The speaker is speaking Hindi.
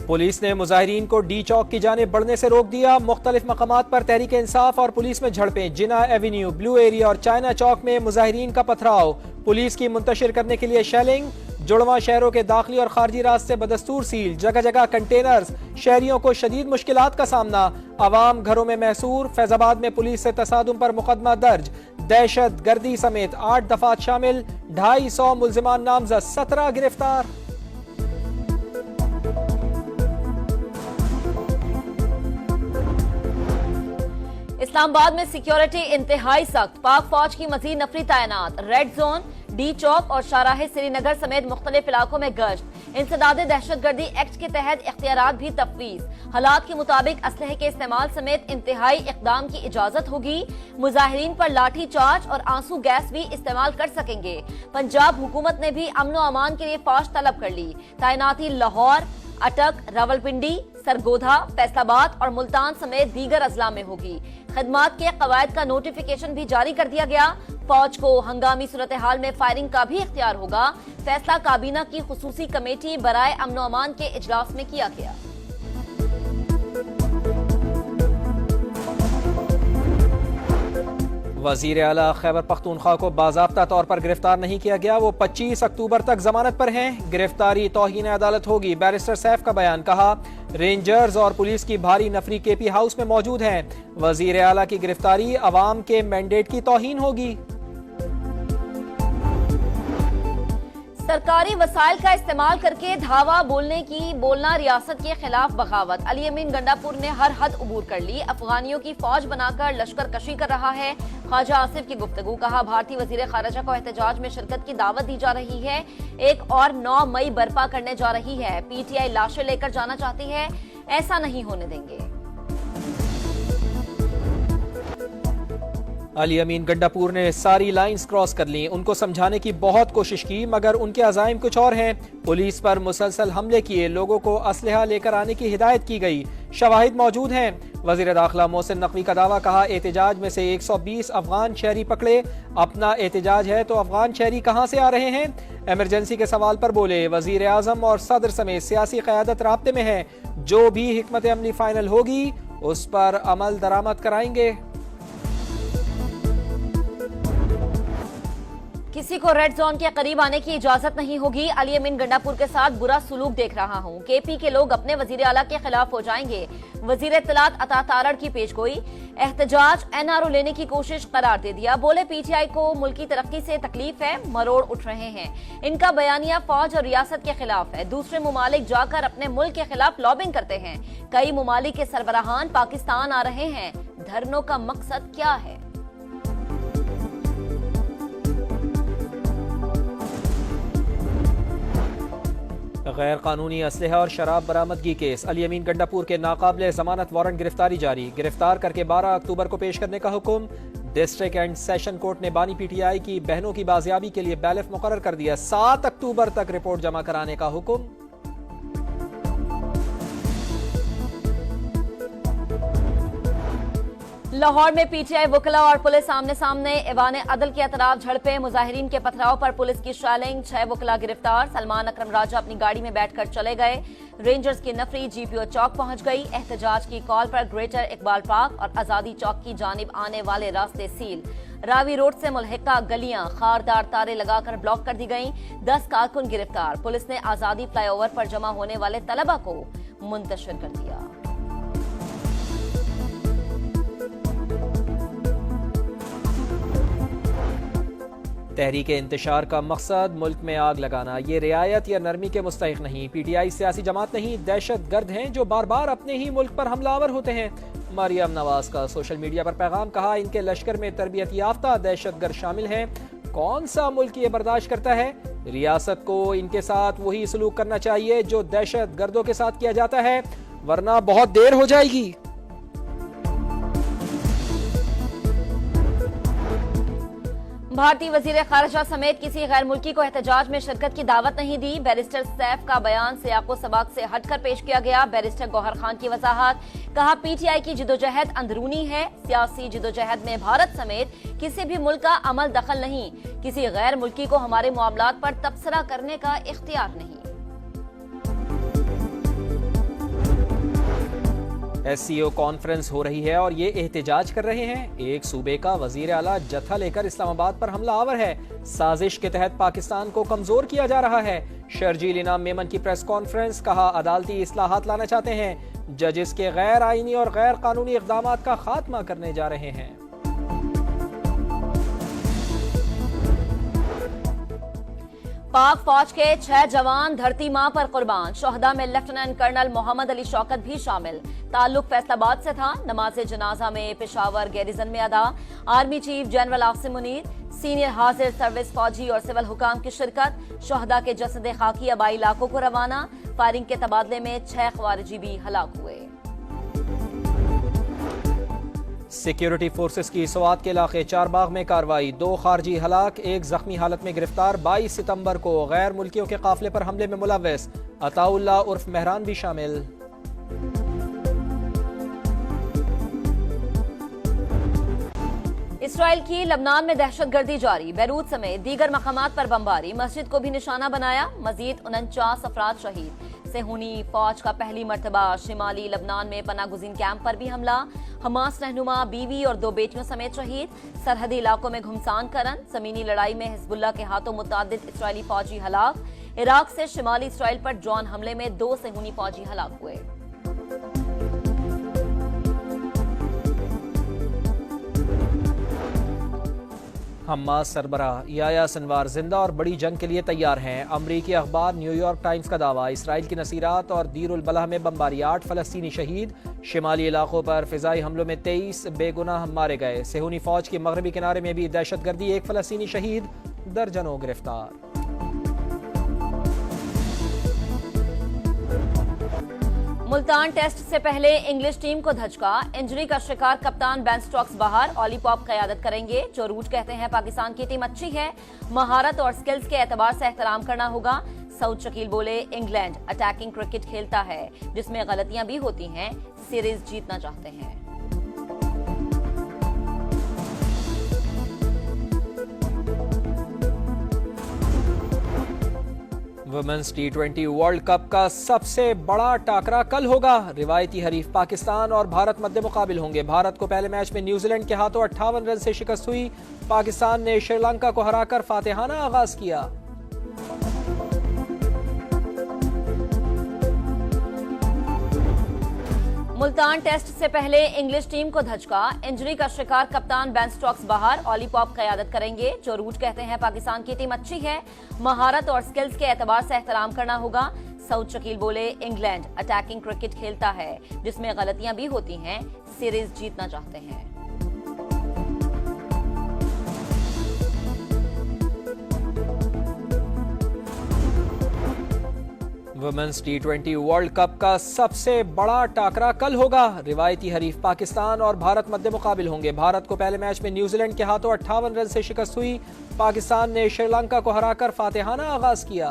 पुलिस ने मुजाहिरीन को डी चौक की जानिब बढ़ने से रोक दिया। मुख्तलिफ मकामात पर तहरीक इंसाफ और पुलिस में झड़पें। जिना एवेन्यू, ब्लू एरिया और चाइना चौक में मुजाहिरीन का पथराव। पुलिस की मुंतशिर करने के लिए शेलिंग। जुड़वा शहरों के दाखिली और खारजी रास्ते बदस्तूर सील। जगह जगह कंटेनर्स। शहरियों को शदीद मुश्किलात का सामना। अवाम घरों में महसूर। फैजाबाद में पुलिस से तसादुम पर मुकदमा दर्ज। दहशत गर्दी समेत 8 दफात शामिल। 250 मुल्जिमान नामजद, 17 गिरफ्तार। इस्लामाबाद में सिक्योरिटी इंतहाई सख्त। पाक फौज की मजीद नफरी तैनात। रेड जोन, डी चौक और शाहराहे श्रीनगर समेत मुख्तलिफ इलाकों में गश्त। इंसदादे दहशतगर्दी एक्ट के तहत इख्तियारात भी तफवीज। हालात के मुताबिक असलहे के इस्तेमाल समेत इंतहाई इकदाम की इजाजत होगी। मुजाहिरीन पर लाठी चार्ज और आंसू गैस भी इस्तेमाल कर सकेंगे। पंजाब हुकूमत ने भी अमन व अमान के लिए फौज तलब कर ली। तैनाती लाहौर, अटक, रावलपिंडी, सरगोधा, फैसलाबाद और मुल्तान समेत दीगर अजला में होगी। खदमात के कवायद का नोटिफिकेशन भी जारी कर दिया गया। फौज को हंगामी सूरत हाल में फायरिंग का भी इख्तियार होगा। फैसला काबीना की खुसूसी कमेटी बराए अमन व अमान के इजलास में किया गया। वजीर आला खैबर पख्तूनख्वा को बाज़ाब्ता तौर पर गिरफ्तार नहीं किया गया। वो 25 अक्टूबर तक जमानत पर हैं। गिरफ्तारी तौहीन अदालत होगी। बैरिस्टर सैफ का बयान। कहा, रेंजर्स और पुलिस की भारी नफरी केपी हाउस में मौजूद हैं। वजीर आला की गिरफ्तारी अवाम के मैंडेट की तौहीन होगी। सरकारी वसाइल का इस्तेमाल करके धावा बोलना रियासत के खिलाफ बगावत। अली अमीन गंडापुर ने हर हद उबूर कर ली। अफगानियों की फौज बनाकर लश्कर कशी कर रहा है। ख्वाजा आसिफ की गुफ्तगू। कहा, भारतीय वजीर खारजा को एहतजाज में शिरकत की दावत दी जा रही है। एक और 9 मई बर्पा करने जा रही है। पीटीआई लाशें लेकर जाना चाहती है, ऐसा नहीं होने देंगे। अली अमीन गंडापुर ने सारी लाइंस क्रॉस कर ली। उनको समझाने की बहुत कोशिश की मगर उनके अज़ाइम कुछ और हैं। पुलिस पर मुसलसल हमले किए। लोगों को असलहा लेकर आने की हिदायत की गई। शवाहिद मौजूद हैं। वज़ीर दाखिला मोहसिन नकवी का दावा। कहा, एहतजाज में से 120 अफगान शहरी पकड़े। अपना एहतजाज है तो अफगान शहरी कहाँ से आ रहे हैं? एमरजेंसी के सवाल पर बोले, वजीर आजम और सदर समेत सियासी क़यादत राब्ते में है। जो भी हिकमत अमली फाइनल होगी उस पर अमल दरामद कराएंगे। किसी को रेड जोन के करीब आने की इजाजत नहीं होगी। अली अमीन गंडापुर के साथ बुरा सुलूक देख रहा हूँ। केपी के लोग अपने वजीर आला के खिलाफ हो जाएंगे। वजीर इत्तलात अता तारड़ की पेशगोई। एहतजाज एनआरओ लेने की कोशिश करार दे दिया। बोले, पीटीआई को मुल्की तरक्की से तकलीफ है, मरोड़ उठ रहे हैं। इनका बयानिया फौज और रियासत के खिलाफ है। दूसरे मुमालिक जाकर अपने मुल्क के खिलाफ लॉबिंग करते हैं। कई मुमालिक के सरबराहान पाकिस्तान आ रहे हैं। धरनों का मकसद क्या है? गैर कानूनी असलहा और शराब बरामदगी केस। अली अमीन गंडापुर के नाकाबिले जमानत वारंट गिरफ्तारी जारी। गिरफ्तार करके 12 अक्टूबर को पेश करने का हुक्म। डिस्ट्रिक्ट एंड सेशन कोर्ट ने बानी पीटीआई की बहनों की बाजियाबी के लिए बैलेफ मुकर्रर कर दिया। 7 अक्टूबर तक रिपोर्ट जमा कराने का हुक्म। लाहौर में पीटीआई वकला और पुलिस आमने सामने। ऐवान अदल के अतराफ झड़पें। मुजाहिरीन के पथराव पर पुलिस की शैलिंग। 6 वकला गिरफ्तार। सलमान अकरम राजा अपनी गाड़ी में बैठकर चले गए। रेंजर्स की नफरी जीपीओ चौक पहुंच गई। एहतजाज की कॉल पर ग्रेटर इकबाल पार्क और आजादी चौक की जानिब आने वाले रास्ते सील। रावी रोड से मुल्हिका गलियां खारदार तारे लगाकर ब्लॉक कर दी गईं। 10 कारकुन गिरफ्तार। पुलिस ने आजादी फ्लाईओवर पर जमा होने वाले तलबा को मुंतशिर कर दिया। तहरीक इंतशार का मकसद मुल्क में आग लगाना। ये रियायत या नरमी के मुस्तहिक नहीं। पीटीआई सियासी जमात नहीं, दहशत गर्द हैं जो बार बार अपने ही मुल्क पर हमलावर होते हैं। मरियम नवाज का सोशल मीडिया पर पैगाम। कहा, इनके लश्कर में तरबियत याफ्ता दहशत गर्द शामिल हैं। कौन सा मुल्क ये बर्दाश्त करता है? रियासत को इनके साथ वही सलूक करना चाहिए जो दहशत गर्दों के साथ किया जाता है, वरना बहुत देर हो जाएगी। भारतीय वजीर खारजा समेत किसी गैर मुल्की को एहतजाज में शिरकत की दावत नहीं दी। बैरिस्टर सैफ का बयान सियाको सबाक से हटकर पेश किया गया। बैरिस्टर गौहर खान की वजाहत। कहा, पीटीआई की जिदोजहद अंदरूनी है। सियासी जिदोजहद में भारत समेत किसी भी मुल्क का अमल दखल नहीं। किसी गैर मुल्की को हमारे मामलात पर तबसरा करने का इख्तियार नहीं। SCO कॉन्फ्रेंस हो रही है और ये एहतजाज कर रहे हैं। एक सूबे का वजीर आला जत्था लेकर इस्लामाबाद पर हमला आवर है। साजिश के तहत पाकिस्तान को कमजोर किया जा रहा है। शर्जील इनाम मेमन की प्रेस कॉन्फ्रेंस, कहा अदालती इस्लाहात लाना चाहते हैं। जजेस के गैर आईनी और गैर कानूनी इक़दामात का खात्मा करने जा रहे हैं। पाक फौज के 6 जवान धरती मां पर कुर्बान। शोहदा में लेफ्टिनेंट कर्नल मोहम्मद अली शौकत भी शामिल। ताल्लुक फैसलाबाद से था। नमाज जनाजा में पेशावर गैरिजन में अदा। Army chief general Asim Munir, senior हाजिर सर्विस फौजी और सिविल हुकाम की शिरकत। शोहदा के जसद खाकी आबाई इलाकों को रवाना। फायरिंग के तबादले में 6 ख्वारिजी भी हलाक हुए। सिक्योरिटी फोर्सेस की स्वात के इलाके चारबाग में कार्रवाई। 2 खारजी हलाक, 1 जख्मी हालत में गिरफ्तार। 22 सितंबर को गैर मुल्कियों के काफिले पर हमले में मुलव्वस अताउल्लाह उर्फ मेहरान भी शामिल। इसराइल की लबनान में दहशतगर्दी जारी। बैरूत समेत दीगर मकामात पर बमबारी। मस्जिद को भी निशाना बनाया। मजीद 49 अफराद शहीद। सेहूनी फौज का पहली मर्तबा शिमाली लबनान में पनागुजीन कैंप पर भी हमला। हमास रहनुमा, बीवी और 2 बेटियों समेत शहीद। सरहदी इलाकों में घुमसान करन। जमीनी लड़ाई में हिजबुल्लाह के हाथों मुतअद्दिद इसराइली फौजी हलाक। इराक से शिमाली इसराइल पर ड्रोन हमले में 2 सेहूनी फौजी हलाक हुए। हमास सरबराह याया सिनवार जिंदा और बड़ी जंग के लिए तैयार हैं। अमरीकी अखबार न्यूयॉर्क टाइम्स का दावा। इसराइल की नसीरात और दीर उल बलाह में बमबारी, 8 फलस्तीनी शहीद। शिमाली इलाकों पर फिजाई हमलों में 23 बेगुनाह मारे गए। सेहूनी फौज के मगरबी किनारे में भी दहशतगर्दी, 1 फलस्तीनी शहीद, दर्जनों गिरफ्तार। मुल्तान टेस्ट से पहले इंग्लिश टीम को धचका। इंजरी का शिकार कप्तान बेन स्टोक्स बाहर। ऑली पॉप क़यादत करेंगे। जो रूट कहते हैं पाकिस्तान की टीम अच्छी है, महारत और स्किल्स के एतबार से एहतराम करना होगा। सऊद शकील बोले, इंग्लैंड अटैकिंग क्रिकेट खेलता है जिसमें गलतियां भी होती हैं। सीरीज जीतना चाहते हैं। वुमेन्स T20 वर्ल्ड कप का सबसे बड़ा टाकरा कल होगा। रिवायती हरीफ पाकिस्तान और भारत मध्य मुकाबिल होंगे। भारत को पहले मैच में न्यूजीलैंड के हाथों 58 रन से शिकस्त हुई। पाकिस्तान ने श्रीलंका को हराकर फातिहाना आगाज किया। मुल्तान टेस्ट से पहले इंग्लिश टीम को धचका। इंजरी का शिकार कप्तान बेन स्टोक्स बाहर। ऑली पॉप क़यादत करेंगे। जो रूट कहते हैं पाकिस्तान की टीम अच्छी है, महारत और स्किल्स के एतबार से एहतराम करना होगा। सऊद शकील बोले, इंग्लैंड अटैकिंग क्रिकेट खेलता है जिसमें गलतियां भी होती हैं। सीरीज जीतना चाहते हैं। वुमेन्स T20 वर्ल्ड कप का सबसे बड़ा टाकरा कल होगा। रिवायती हरीफ पाकिस्तान और भारत मध्य मुकाबिल होंगे। भारत को पहले मैच में न्यूजीलैंड के हाथों 58 रन से शिकस्त हुई। पाकिस्तान ने श्रीलंका को हराकर फातिहाना आगाज किया।